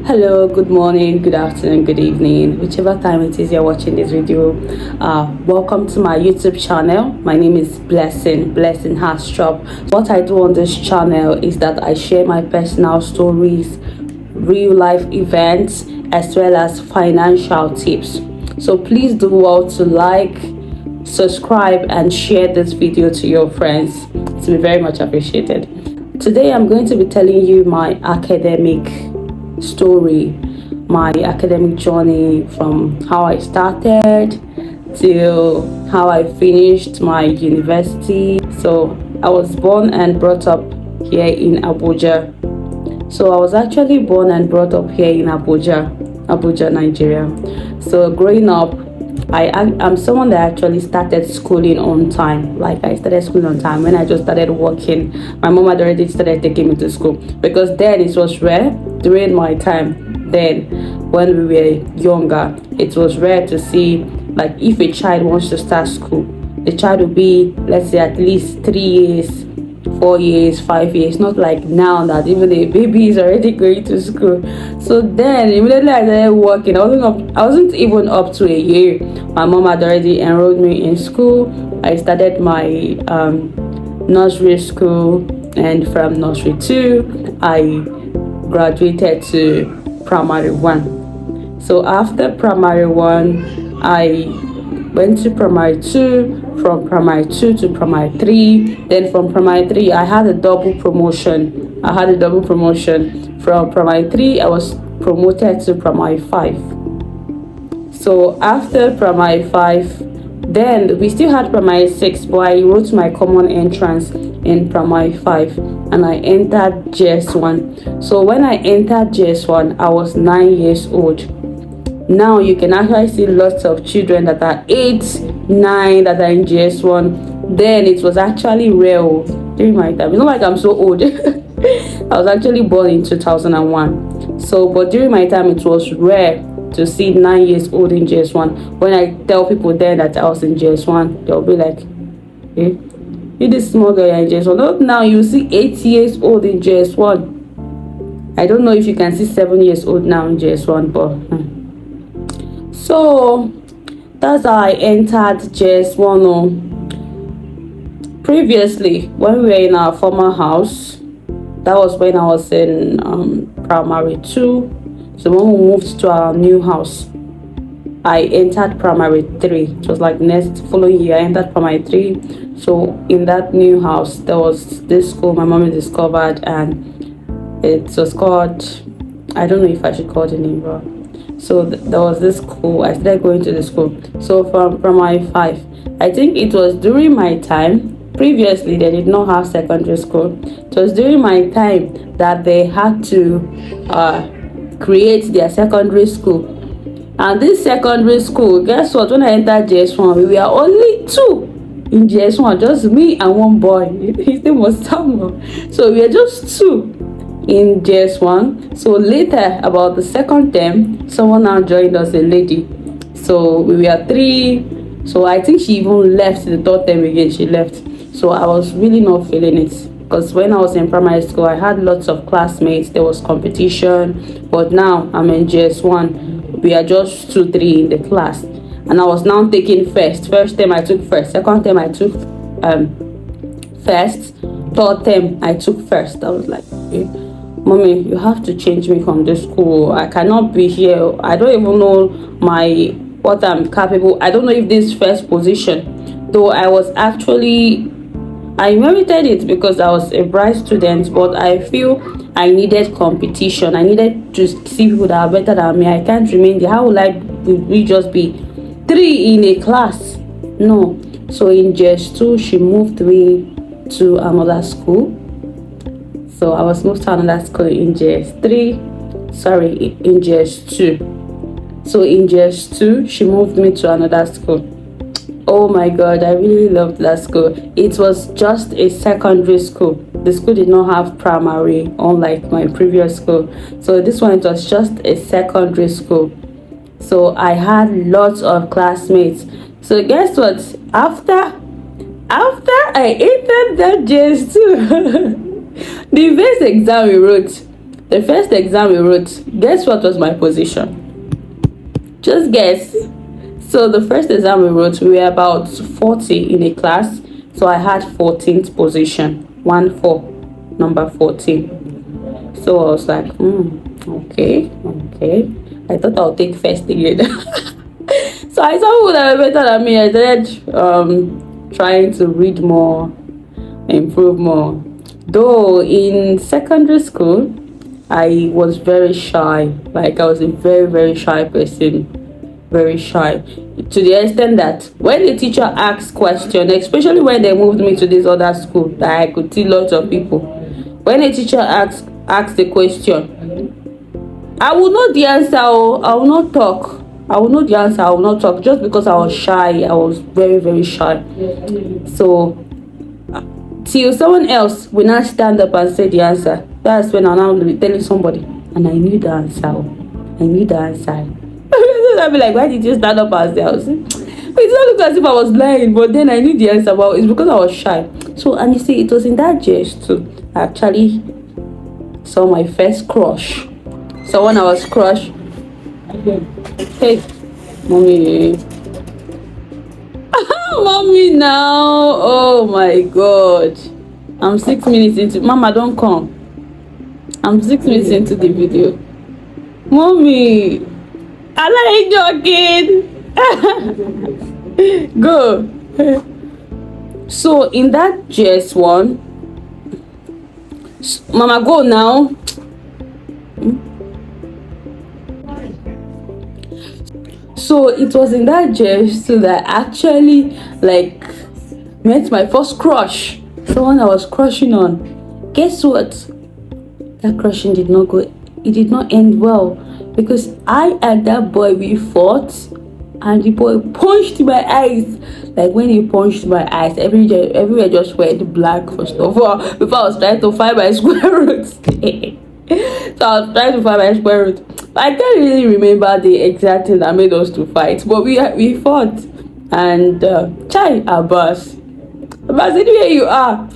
Hello, good morning, good afternoon, good evening, whichever time it is you're watching this video. Welcome to my YouTube channel. My name is Blessing Hastrop. What I do on this channel is that I share my personal stories, real life events, as well as financial tips. So please do well to like, subscribe, and share this video to your friends. It will be very much appreciated. Today I'm going to be telling you my academic story, my academic journey, from how I started till how I finished my university. So I was born and brought up here in Abuja. So I was actually born and brought up here in Abuja, Nigeria. So growing up, I'm someone that actually started schooling on time. Like, I started schooling on time when I just started working. My mom had already started taking me to school, because then it was rare during my time. Then when we were younger, it was rare to see, like, if a child wants to start school, the child will be, let's say, at least 3 years, 4 years, 5 years. Not like now that even a baby is already going to school. So then immediately I started working. I wasn't even up to a year. My mom had already enrolled me in school. I started my nursery school, and from nursery 2 I graduated to primary 1. So after primary 1 I went to primary 2, from primary 2 to primary 3. Then from primary 3 I had a double promotion. From primary 3 I was promoted to primary 5. So after primary 5, then we still had primary 6, but I wrote my common entrance in primary 5 and I entered JS1. So when I entered JS1, I was 9 years old. Now you can actually see lots of children that are 8, 9 that are in JS1. Then it was actually rare during my time. It's not like I'm so old. I was actually born in 2001. So, but during my time, it was rare to see 9 years old in JS1. When I tell people then that I was in JS1, they'll be like, "Hey, you this small girl in JS1." Not now, you see 8 years old in JS1. I don't know if you can see 7 years old now in JS1, but so that's how I entered JS1. Previously, when we were in our former house, that was when I was in primary 2. So when we moved to our new house, I entered primary 3. It was like next following year I entered primary 3. So in that new house, there was this school my mommy discovered, and it was called, I don't know if I should call the name, but so there was this school. I started going to the school. So from primary 5, I think it was during my time. Previously they did not have secondary school. It was during my time that they had to create their secondary school. And this secondary school, guess what, when I entered JS1, we were only 2 in JS1, just me and one boy. His name was Samuel. So we were just 2 in JS1. So later, about the second term, someone now joined us, a lady. So we were 3. So I think she even left the third term again. She left. So I was really not feeling it, because when I was in primary school, I had lots of classmates. There was competition. But now I'm in JS1. We are just 2, 3 in the class, and I was now taking first. First term I took first. Second term I took first. Third term I took first. I was like, "Hey, Mommy, you have to change me from this school. I cannot be here. I don't even know what I'm capable. I don't know if this first position." Though I merited it because I was a bright student, but I feel I needed competition. I needed to see people that are better than me. I can't remain there. How would we just be 3 in a class? No. So in JS2, she moved me to another school. So I was moved to another school in JS2. So in JS2, she moved me to another school. Oh my God, I really loved that school. It was just a secondary school. The school did not have primary, unlike my previous school. So this one, it was just a secondary school. So I had lots of classmates. So guess what? After I entered that JS2, the first exam we wrote, The first exam we wrote, guess what was my position? Just guess. So the first exam we wrote, we were about 40 in a class. So I had 14th position, 1-4, number 14. So I was like, okay. I thought I'll take first again. So I saw people that were better than me. I started trying to read more, improve more. Though in secondary school, I was very shy. Like I was a very, very shy person. Very shy. To the extent that when the teacher asked questions, especially when they moved me to this other school that I could see lots of people, when a teacher asked the question, I will know the answer. I will not talk. I will know the answer. I will not talk just because I was shy. I was very, very shy. So till someone else will not stand up and say the answer, that's when I'll now be telling somebody, and I knew the answer. I knew the answer. I'll be like, why did you stand up and say? I was, it did not look as if I was lying, but then I knew the answer. But it's because I was shy. So, and you see, it was in that JS too. I actually saw my first crush. So when I was crushed, hey, mommy. Mommy now. Oh my God. I'm 6 minutes into, Mama, don't come. I'm 6 minutes into the video. Mommy, I like joking. Go. So in that JS1, Mama, go now. So it was in that JS2 that I actually like met my first crush. Someone I was crushing on. Guess what? That crushing did not go. It did not end well because I and that boy, we fought, and the boy punched my eyes. Like when he punched my eyes, everywhere just went black. First of all, before I was trying to find my square root. So I was trying to find my square root. I can't really remember the exact thing that made us to fight, but we fought. And Chai Abbas, anywhere you are,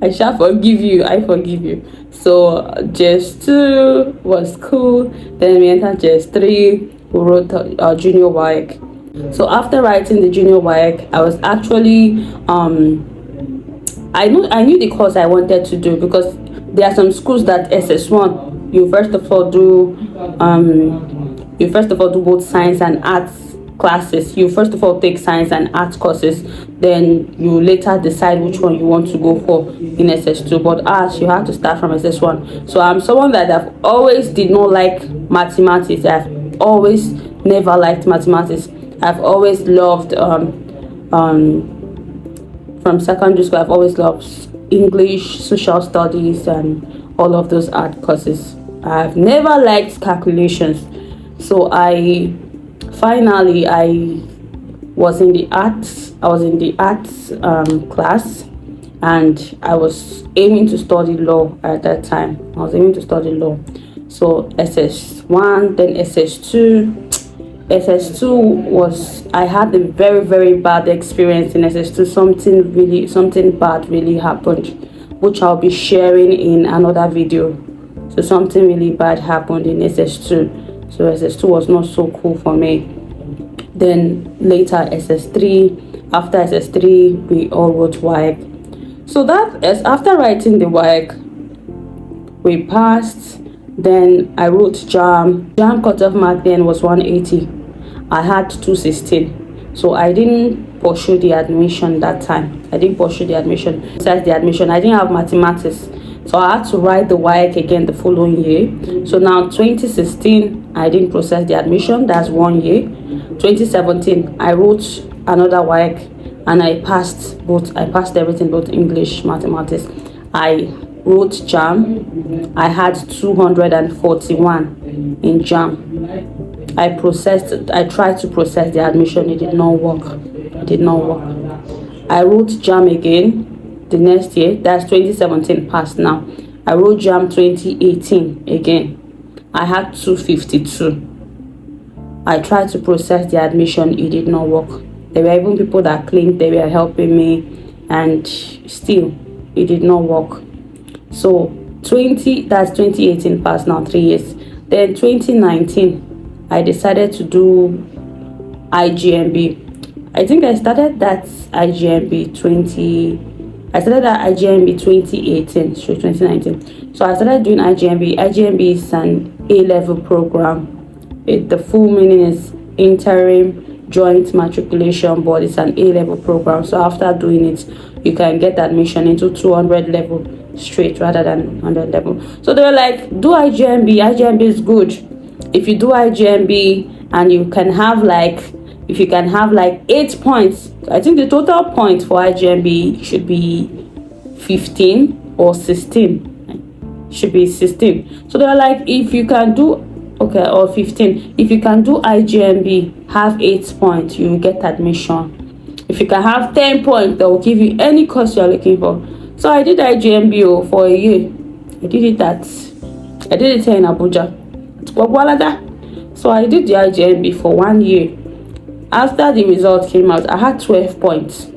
I shall forgive you. I forgive you. So just 2 was cool. Then we entered just 3. We wrote our junior work. So after writing the junior work, I was actually I knew the course I wanted to do, because there are some schools that SS1 you first of all do both science and arts classes. You first of all take science and arts courses, then you later decide which one you want to go for in SS2. But as you have to start from SS1. So I'm someone that I've always did not like mathematics. I've always never liked mathematics. I've always loved from secondary school, I've always loved English, social studies, and all of those art courses. I've never liked calculations. So I was in the arts class, and I was aiming to study law at that time. So SS1, then SS2. SS2 was, I had a very, very bad experience in SS2. Something bad really happened, which I'll be sharing in another video. So something really bad happened in SS2. So SS2 was not so cool for me. Then later SS3. After SS3, we all wrote work. So that is after writing the work, we passed. Then I wrote JAM. JAM cutoff mark then was 180. I had 216. So I didn't pursue the admission that time. Besides the admission, I didn't have mathematics. So I had to write the work again the following year. So now 2016, I didn't process the admission. That's 1 year. 2017, I wrote another work, and I passed everything, both English, mathematics. I wrote JAM. I had 241 in JAM. I tried to process the admission. It did not work. I wrote JAM again the next year. That's 2017 passed now. I wrote JAM 2018 again. I had 252. I tried to process the admission. It did not work. There were even people that claimed they were helping me, and still it did not work. So that's 2018 past now, 3 years. Then 2019 I decided to do IGMB. I think I started that IGMB 2018 so 2019. So I started doing IGMB. IGMB is an A-level program. The full meaning is interim joint matriculation board. It's an A-level program. So after doing it, you can get admission into 200 level straight rather than 100 level. So they were like, do IGMB. IGMB is good. If you do IGMB and you can have like 8 points, I think the total point for IGMB should be 15 or 16. Should be 16. So they were like, if you can do or 15, if you can do IGMB, have 8 points, you will get admission. If you can have 10 points, they will give you any course you are looking for. So I did IGMB for a year. I did it here in Abuja. So I did the IGMB for 1 year. After the result came out, I had 12 points.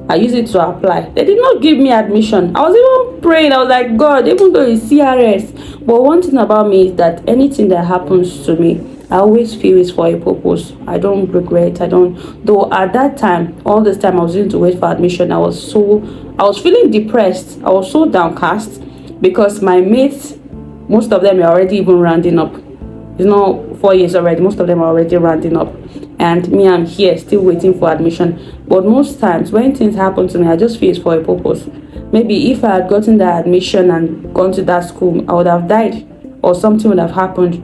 I used it to apply. They did not give me admission. I was even praying. I was like, God, even though it's CRS. But one thing about me is that anything that happens to me, I always feel it's for a purpose. I don't regret. Though at that time, all this time I was going to wait for admission, I was feeling depressed. I was so downcast because my mates, most of them are already even rounding up. It's not 4 years already. Most of them are already rounding up. And me, I'm here still waiting for admission. But most times when things happen to me, I just feel it's for a purpose. Maybe if I had gotten that admission and gone to that school, I would have died or something would have happened.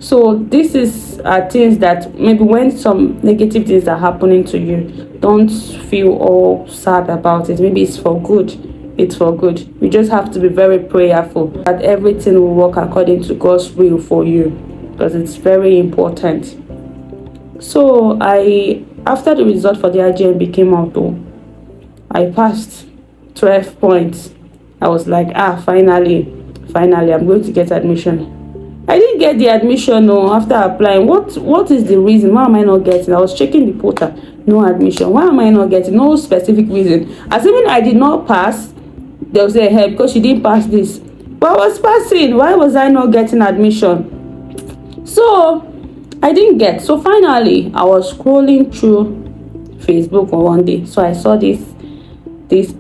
So this is things that maybe when some negative things are happening to you, don't feel all sad about it. Maybe it's for good. It's for good. You just have to be very prayerful that everything will work according to God's will for you, because it's very important. So after the result for the IGMB came out though, I passed 12 points. I was like, finally I'm going to get admission. I didn't get the admission after applying. What is the reason? Why am I not getting? I was checking the portal, no admission. Why am I not getting? No specific reason. Assuming I did not pass, they'll say, hey, because you didn't pass this. But I was passing. Why was I not getting admission? So I didn't get. So finally, I was scrolling through Facebook one day. So I saw this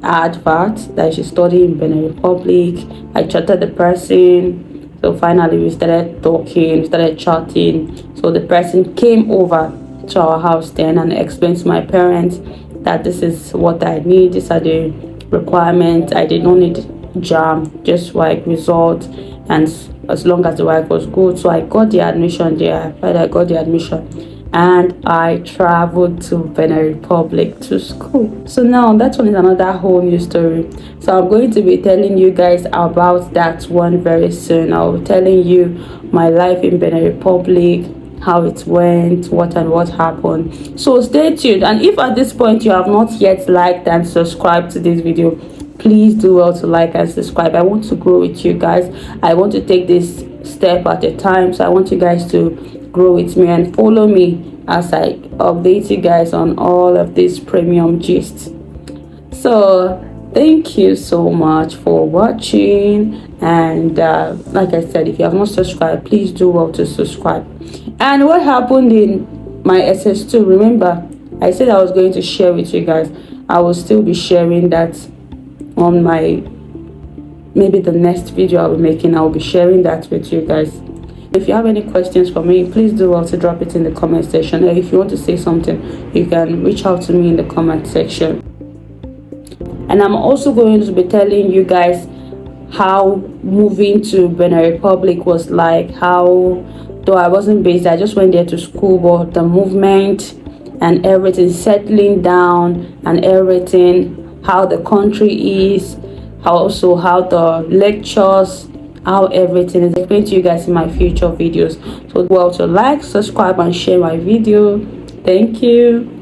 advert that I should study in Benin Republic. I chatted the person. So finally, we started talking, started chatting. So the person came over to our house then and explained to my parents that this is what I need. These are the requirements. I did not need jam, just like result, and as long as the work was good. So I got the admission there. I got the admission and I traveled to Benin Republic to school. So now that one is another whole new story. So I'm going to be telling you guys about that one very soon. I'll be telling you my life in Benin Republic, how it went, what happened. So stay tuned. And if at this point you have not yet liked and subscribed to this video, please do well to like and subscribe. I want to grow with you guys. I want to take this step at a time. So I want you guys to grow with me and follow me as I update you guys on all of this premium gist. So thank you so much for watching. And like I said, if you have not subscribed, please do well to subscribe. And what happened in my SS2, remember I said I was going to share with you guys. I will still be sharing that on my, maybe the next video I'll be making. I'll be sharing that with you guys. If you have any questions for me, please do well to drop it in the comment section. Or if you want to say something, you can reach out to me in the comment section. And I'm also going to be telling you guys how moving to Benin Republic was like. How, though I wasn't based, I just went there to school, but the movement and everything, settling down and everything, how the country is, how the lectures, how everything is explained to you guys in my future videos. So well to like, subscribe and share my video. Thank you.